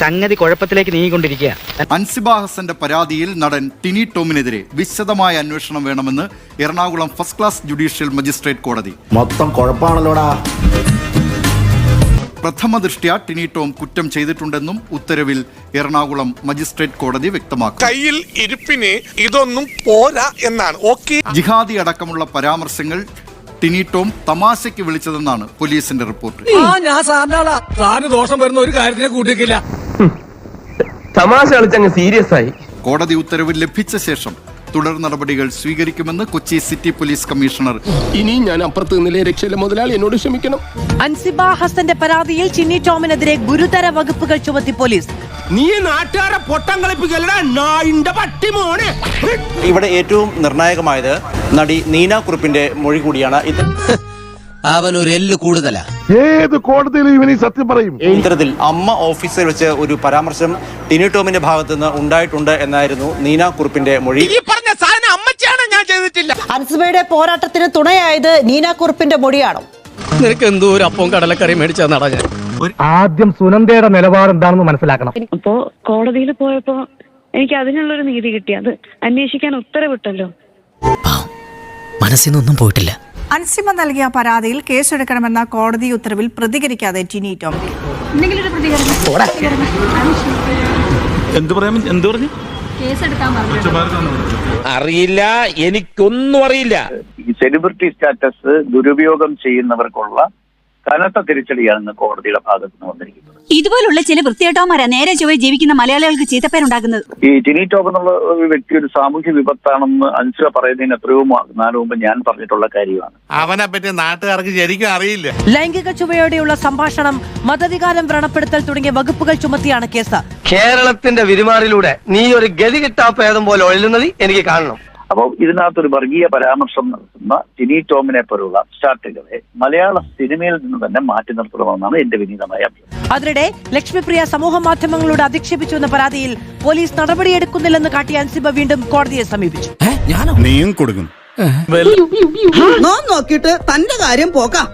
സംഗതി കുഴപ്പത്തിലേക്ക് നീങ്ങിക്കൊണ്ടിരിക്കുക. അൻസിബ ഹസന്റെ പരാതിയിൽ നടൻ ടിനി ടോമിനെതിരെ വിശദമായ അന്വേഷണം വേണമെന്ന് Ernakulam first class judicial magistrate കോടതി. മൊത്തം കുഴപ്പമാണല്ലോടാ. പ്രഥമ ദൃഷ്ട്യാ ടിനി ടോം കുറ്റം ചെയ്തിട്ടുണ്ടെന്നും ഉത്തരവിൽ എറണാകുളം മജിസ്ട്രേറ്റ് കോടതി വ്യക്തമാക്കി. കയ്യിൽ ഇരിപ്പിന് ഇതൊന്നും പോരാ എന്നാണ്. ജിഹാദി അടക്കമുള്ള പരാമർശങ്ങൾ ടിനി ടോം തമാശയ്ക്ക് വിളിച്ചതെന്നാണ് പോലീസിന്റെ റിപ്പോർട്ട്. ദോഷം വരുന്ന ഒരു കാര്യത്തിനെ കൂട്ടിക്കില്ല. തമാശ കളിച്ചങ്ങ് സീരിയസ് ആയി. കോടതി ഉത്തരവ് ലഭിച്ച ശേഷം തുടർ നടപടികൾ സ്വീകരിക്കുമെന്ന് കൊച്ചി സിറ്റി പോലീസ് കമ്മീഷണർ. ഇനി ഞാൻ അപ്പുറത്ത് നിന്നിലെ രക്ഷയിലെ മുതലാളി എന്നോട് ക്ഷമിക്കണം. അൻസിബ ഹസന്റെ പരാതിയിൽ ടിനി ടോമിനെതിരെ ഗുരുതര വകുപ്പുകൾ ചുമത്തി പോലീസ്. നീ നാട്ടുകാരെ പൊട്ടം കളിപ്പിക്കലടാ പട്ടി മോനെ. ഇവിടെ ഏറ്റവും നിർണായകമായത് നടി നീന കുറുപ്പിന്റെ മൊഴി കൂടിയാണ്. അവനൊരു എല്ല് കൂടുതലാ. ഏത് കോടതിയിലും ഇവനീ സത്യം പറയും. ഇത്തരത്തിൽ അമ്മ ഓഫീസിൽ വെച്ച് ഒരു പരാമർശം ടിനി ടോമിന്റെ ഭാഗത്തു നിന്ന് ഉണ്ടായിട്ടുണ്ട് എന്നായിരുന്നു നീന കുറുപ്പിന്റെ മൊഴി. അൻസിബയുടെ പോരാട്ടത്തിന് തുണയായത് നീന കുറുപ്പിന്റെ മൊഴിയാണോ? നിനക്ക് എന്തോ ഒരു അപ്പവും കടലക്കറി മേടിച്ചാ ഞാൻ. ആദ്യം സുനന്ദയുടെ നിലപാട് എന്താണെന്ന് മനസ്സിലാക്കണം. അപ്പോ കോടതിയിൽ പോയപ്പോ എനിക്ക് അതിനുള്ളൊരു നീതി കിട്ടി. അത് അന്വേഷിക്കാൻ ഉത്തരവിട്ടല്ലോ. മനസ്സിനൊന്നും പോയിട്ടില്ല. അൻസിബ നൽകിയ പരാതിയിൽ കേസെടുക്കണമെന്ന കോടതി ഉത്തരവിൽ പ്രതികരിക്കാതെ ടിനി ടോം. അറിയില്ല, എനിക്കൊന്നും അറിയില്ല. സെലിബ്രിറ്റി സ്റ്റാറ്റസ് ദുരുപയോഗം ചെയ്യുന്നവർക്കുള്ള കനത്ത തിരിച്ചടിയാണ് കോടതിയുടെ ഭാഗത്ത് നിന്ന് വന്നിരിക്കുന്നത്. ഇതുപോലുള്ള ചില വൃത്തികെട്ടവന്മാരാ നേരെ ചൊവ്വേ ജീവിക്കുന്ന മലയാളികൾക്ക് ചീത്തപ്പേരുണ്ടാക്കുന്നത്. ഈ ടിനി ടോം എന്നുള്ള ഒരു വ്യക്തി ഒരു സാമൂഹ്യ വിപത്താണെന്ന് അൻസിബ പറയുന്നതിന് എത്രയോ നാല് മുമ്പ് ഞാൻ പറഞ്ഞിട്ടുള്ള കാര്യമാണ്. അവനെ പറ്റി നാട്ടുകാർക്ക് ശരിക്കും അറിയില്ല. ലൈംഗിക ചുവയോടെയുള്ള സംഭാഷണം, മതവികാരം വ്രണപ്പെടുത്തൽ തുടങ്ങിയ വകുപ്പുകൾ ചുമത്തിയാണ് കേസ്. കേരളത്തിന്റെ വിരുമാറിലൂടെ നീ ഒരു ഗതി കിട്ടാപ്പേദം പോലെ ഒഴുകുന്നത് എനിക്ക് കാണണം. അപ്പോൾ ഇതിനകത്തൊരു വർഗീയ പരാമർശം നടത്തുന്ന ടിനി ടോമിനെ പോലുള്ള സ്റ്റാർട്ടുകളെ മലയാള സിനിമയിൽ നിന്ന് തന്നെ മാറ്റി നിർത്തണമെന്നാണ് എന്റെ വിനീതമായ അഭ്യർത്ഥന. അതിനിടെ ലക്ഷ്മിപ്രിയ സമൂഹ മാധ്യമങ്ങളോട് അധിക്ഷേപിച്ചു എന്ന പരാതിയിൽ പോലീസ് നടപടിയെടുക്കുന്നില്ലെന്ന് കാട്ടി അൻസിബ വീണ്ടും കോടതിയെ സമീപിച്ചു. നീയും കൊടുക്കും നോക്കിയിട്ട് തന്റെ കാര്യം പോക്കാം.